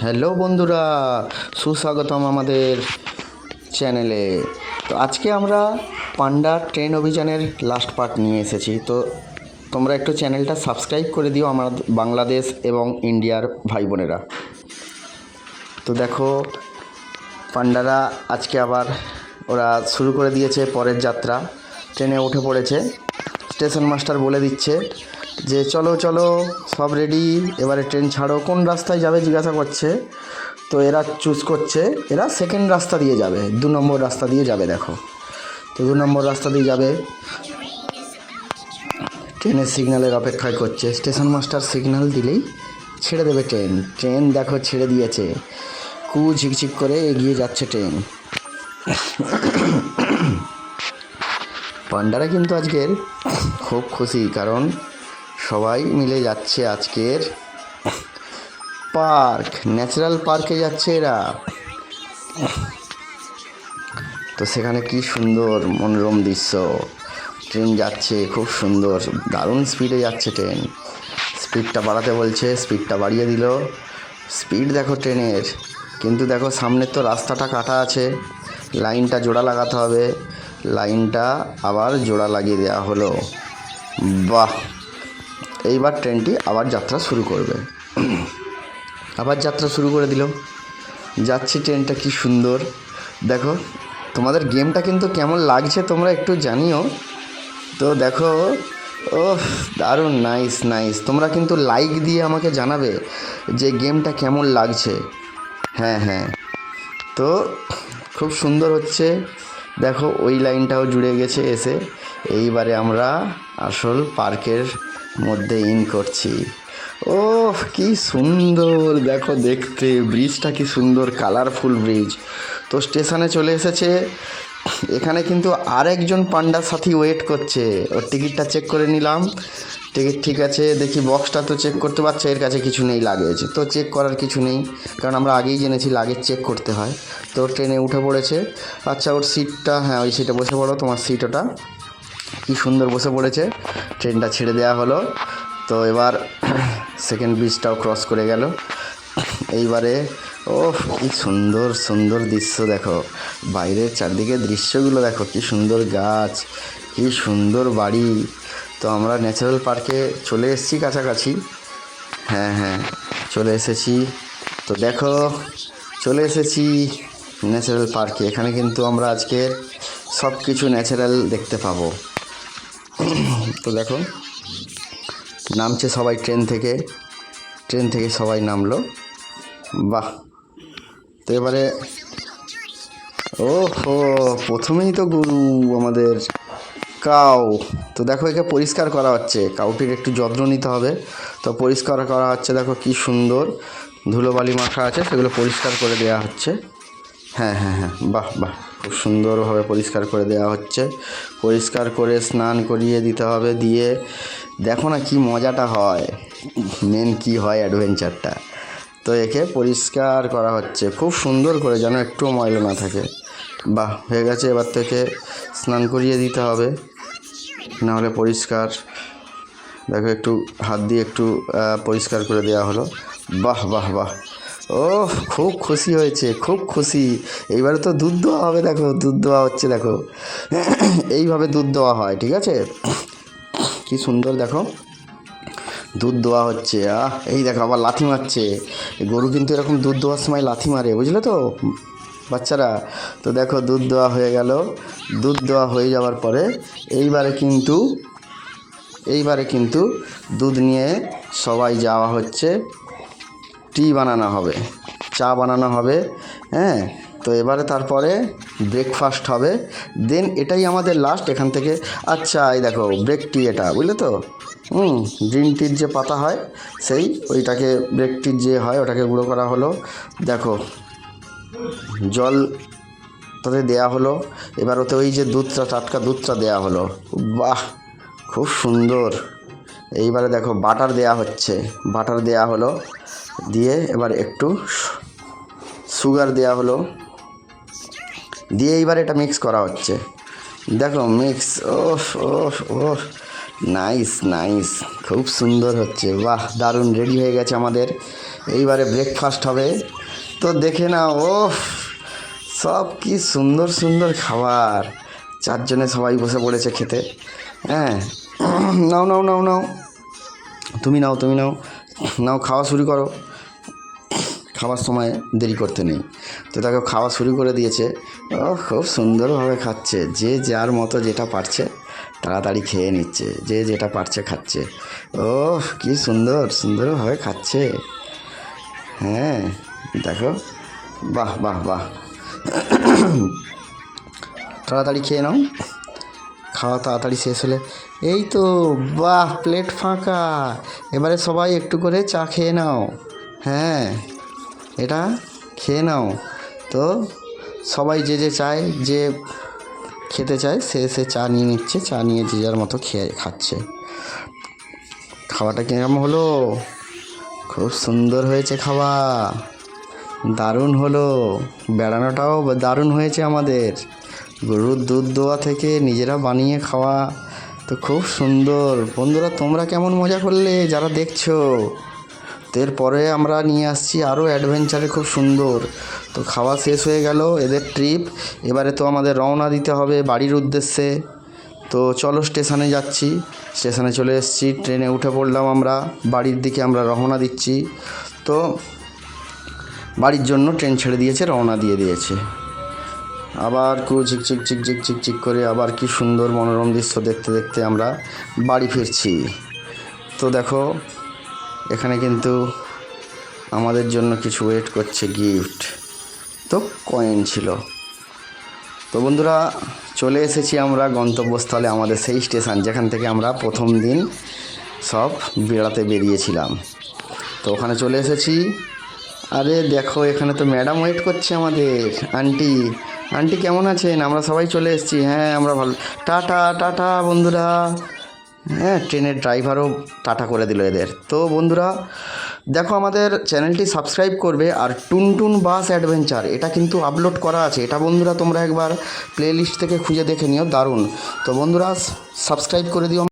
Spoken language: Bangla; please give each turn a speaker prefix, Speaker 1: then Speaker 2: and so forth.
Speaker 1: হ্যালো বন্ধুরা, সুস্বাগতম আমাদের চ্যানেলে। তো আজকে আমরা পান্ডা ট্রেন অভিযানের লাস্ট পার্ট নিয়ে এসেছি। তো তোমরা একটু চ্যানেলটা সাবস্ক্রাইব করে দিও আমার বাংলাদেশ এবং ইন্ডিয়ার ভাই বোনেরা। তো দেখো, পান্ডারা আজকে আবার ওরা শুরু করে দিয়েছে পরের যাত্রা। ট্রেনে উঠে পড়েছে। স্টেশন মাস্টার বলে দিচ্ছে যে চলো চলো, সব রেডি, এবারে ট্রেন ছাড়ো। কোন রাস্তায় যাবে জিজ্ঞাসা করছে। তো এরা চুজ করছে, এরা সেকেন্ড রাস্তা দিয়ে যাবে, 2 নম্বর রাস্তা দিয়ে যাবে। দেখো, তো 2 নম্বর রাস্তা দিয়ে যাবে। ট্রেনের সিগন্যালের অপেক্ষায় করছে। স্টেশন মাস্টার সিগন্যাল দিলেই ছেড়ে দেবে ট্রেন। ট্রেন দেখো ছেড়ে দিয়েছে, ঝিকঝিক করে এগিয়ে যাচ্ছে ট্রেন। পান্ডারা কিন্তু আজকের খুব খুশি, কারণ সবাই মিলে যাচ্ছে আজকের পার্ক, ন্যাচারাল পার্কে যাচ্ছে এরা। তো সেখানে কি সুন্দর মনোরম দৃশ্য। ট্রেন যাচ্ছে খুব সুন্দর, দারুণ স্পিডে যাচ্ছে ট্রেন। স্পিডটা বাড়াতে বলছে, স্পিডটা বাড়িয়ে দিল। স্পিড দেখো ট্রেনের, কিন্তু দেখো সামনের তো রাস্তাটা কাটা আছে, লাইনটা জোড়া লাগাতে হবে। লাইনটা আবার জোড়া লাগিয়ে দেওয়া হলো। বাহ, এইবার ট্রেনটি আবার যাত্রা শুরু করবে। আবার যাত্রা শুরু করে দিল। যাচ্ছে ট্রেনটা, কি সুন্দর দেখো। তোমাদের গেমটা কিন্তু কেমন লাগছে তোমরা একটু জানিও। তো দেখো, ও দারুণ, নাইস নাইস। তোমরা কিন্তু লাইক দিয়ে আমাকে জানাবে যে গেমটা কেমন লাগছে। হ্যাঁ হ্যাঁ, তো খুব সুন্দর হচ্ছে। দেখো ওই লাইনটাও জুড়ে গেছে এসে। এইবারে আমরা আসল পার্কের মধ্যে ইন করছি। ও কি সুন্দর দেখো দেখতে, ব্রিজটা কি সুন্দর, কালারফুল ব্রিজ। তো স্টেশনে চলে এসেছে। এখানে কিন্তু আরেকজন পান্ডার সাথী ওয়েট করছে। ওর টিকিটটা চেক করে নিলাম, টিকিট ঠিক আছে। দেখি বক্সটা তো চেক করতে পারছে, এর কাছে কিছু নেই লাগেজ। তো চেক করার কিছু নেই, কারণ আমরা আগেই জেনেছি লাগেজ চেক করতে হয়। তো ট্রেনে উঠে পড়েছে। আচ্ছা, ওর সিটটা, হ্যাঁ ওই সিটে বসে পড়ো, তোমার সিট ওটা। কি সুন্দর বসে পড়েছে। ট্রেনটা ছেড়ে দেওয়া হলো। তো এবার সেকেন্ড ব্রিজটাও ক্রস করে গেল। এইবারে ও কি সুন্দর সুন্দর দৃশ্য দেখো, বাইরের চারদিকে দৃশ্যগুলো দেখো, কি সুন্দর গাছ, কি সুন্দর বাড়ি। তো আমরা ন্যাচারাল পার্কে চলে এসেছি কাছাকাছি। হ্যাঁ হ্যাঁ, চলে এসেছি। তো দেখো, চলে এসেছি ন্যাচারাল পার্কে। এখানে কিন্তু আমরা আজকের সব কিছু ন্যাচারাল দেখতে পাবো। তো দেখো, নামছে সবাই ট্রেন থেকে, ট্রেন থেকে সবাই নামলো। বাহ, তো এবারে ও হো, প্রথমেই তো গরু আমাদের কাউ। তো দেখো, একে পরিষ্কার করা হচ্ছে, কাউটির একটু যত্ন নিতে হবে। তো পরিষ্কার করা হচ্ছে, দেখো কি সুন্দর ধুলোবালি মাখা আছে, সেগুলো পরিষ্কার করে দেওয়া হচ্ছে। হ্যাঁ হ্যাঁ হ্যাঁ, বাহ বাহ, খুব সুন্দরভাবে পরিষ্কার করে দেওয়া হচ্ছে। পরিষ্কার করে স্নান করিয়ে দিতে হবে। দিয়ে দেখো না কি মজাটা হয়, মেন কি হয় অ্যাডভেঞ্চারটা। তো একে পরিষ্কার করা হচ্ছে খুব সুন্দর করে, যেন একটুও ময়লা না থাকে। বাহ, হয়ে গেছে। এবার থেকে স্নান করিয়ে দিতে হবে, নাহলে পরিষ্কার। দেখো একটু হাত দিয়ে একটু পরিষ্কার করে দেওয়া হলো। বাহ বাহ বাহ, ও খুব খুশি হয়েছে, খুব খুশি। এইবারে তো দুধ দেওয়া হবে। দেখো দুধ দেওয়া হচ্ছে, দেখো এইভাবে দুধ দেওয়া হয়, ঠিক আছে। কি সুন্দর দেখো, দুধ দেওয়া হচ্ছে। এই দেখো আবার লাথি মারছে। গরু কিন্তু এরকম দুধ দেওয়ার সময় লাথি মারে, বুঝলে তো বাচ্চারা। তো দেখো দুধ দেওয়া হয়ে গেল। দুধ দেওয়া হয়ে যাওয়ার পরে এইবারে কিন্তু দুধ নিয়ে সবাই যাওয়া হচ্ছে, টি বানানো হবে, চা বানানো হবে। হ্যাঁ, তো এবারে তারপরে ব্রেকফাস্ট হবে। দেন এটাই আমাদের লাস্ট এখান থেকে। আচ্ছা, এই দেখো ব্রেক টি, এটা বুঝলে তো। গ্রিন টির যে পাতা হয়, সেই ওইটাকে ব্রেক টির যে হয় ওটাকে গুঁড়ো করা হলো। দেখো জল তাতে দেয়া হলো। এবার ওতে ওই যে দুধটা, টাটকা দুধটা দেয়া হলো। বাহ, খুব সুন্দর। এইবারে দেখো বাটার দেয়া হচ্ছে, বাটার দেয়া হলো। দিয়ে এবার একটু সুগার দেয়া হলো। দিয়ে এইবার এটা মিক্স করা হচ্ছে। দেখো মিক্স, ওফ ওফ ওফ, নাইস নাইস, খুব সুন্দর হচ্ছে। বাহ, দারুণ রেডি হয়ে গেছে আমাদের এইবারে ব্রেকফাস্ট হবে। তো দেখে না, ও সব কি সুন্দর সুন্দর খাবার। চারজনে সবাই বসে পড়েছে খেতে। হ্যাঁ, নাও নাও নাও নাও, তুমি নাও তুমি নাও, নাও খাওয়া শুরু করো। খাওয়ার সময় দেরি করতে নেই। তো তাকে খাওয়া শুরু করে দিয়েছে। ও খুব সুন্দরভাবে খাচ্ছে, যে যার মতো যেটা পারছে তাড়াতাড়ি খেয়ে নিচ্ছে, যে যেটা পারছে খাচ্ছে। ও কি সুন্দর সুন্দরভাবে খাচ্ছে। হ্যাঁ দেখো, বাহ বাহ বাহ, তাড়াতাড়ি খেয়ে নাও। খাওয়া তাড়াতাড়ি শেষ হলে এই তো, বাহ প্লেট ফাঁকা, এবারে সবাই একটু করে চা খেয়ে নাও। হ্যাঁ, এটা খেয়ে নাও। তো সবাই যে যে চায়, যে খেতে চায় সে চা নিয়ে নিচ্ছে, চা নিয়ে যে যার মতো খাচ্ছে। খাওয়াটা কিরকম হলো? খুব সুন্দর হয়েছে খাওয়া, দারুণ হলো। বেড়ানোটাও দারুণ হয়েছে আমাদের। গরুর দুধ দোয়া থেকে নিজেরা বানিয়ে খাওয়া তো খুব সুন্দর। বন্ধুরা তোমরা কেমন মজা করলে যারা দেখছো? তো এরপরে আমরা নিয়ে আসছি আরও অ্যাডভেঞ্চারে খুব সুন্দর। তো খাওয়া শেষ হয়ে গেল এদের ট্রিপ। এবারে তো আমাদের রওনা দিতে হবে বাড়ির উদ্দেশ্যে। তো চলো স্টেশনে যাচ্ছি। স্টেশনে চলে এসেছি, ট্রেনে উঠে পড়লাম আমরা। বাড়ির দিকে আমরা রওনা দিচ্ছি। তো বাড়ির জন্য ট্রেন ছেড়ে দিয়েছে, রওনা দিয়ে দিয়েছে। আবার ঝিকঝিক ঝিকঝিক ঝিকঝিক করে আবার কি সুন্দর মনোরম দৃশ্য দেখতে দেখতে আমরা বাড়ি ফিরছি। তো দেখো এখানে কিন্তু আমাদের জন্য কিছু ওয়েট করছে গিফট। তো কয়েন ছিল। তো বন্ধুরা চলে এসেছি আমরা গন্তব্যস্থলে, আমাদের সেই স্টেশন যেখান থেকে আমরা প্রথম দিন সব বেড়াতে বেরিয়েছিলাম। তো ওখানে চলে এসেছি। আরে দেখো এখানে তো ম্যাডাম ওয়েট করছে আমাদের। আন্টি, আন্টি কেমন আছেন? আমরা সবাই চলে এসেছি। হ্যাঁ আমরা ভালো। টাটা টাটা বন্ধুরা। হ্যাঁ, ট্রেনের ড্রাইভারও টাটা করে দিল এদের। তো বন্ধুরা দেখো আমাদের চ্যানেলটি সাবস্ক্রাইব করবে। আর টুনটুন বাস অ্যাডভেঞ্চার এটা কিন্তু আপলোড করা আছে, এটা বন্ধুরা তোমরা একবার প্লে লিস্ট থেকে খুঁজে দেখে নিও, দারুণ। তো বন্ধুরা সাবস্ক্রাইব করে দিও।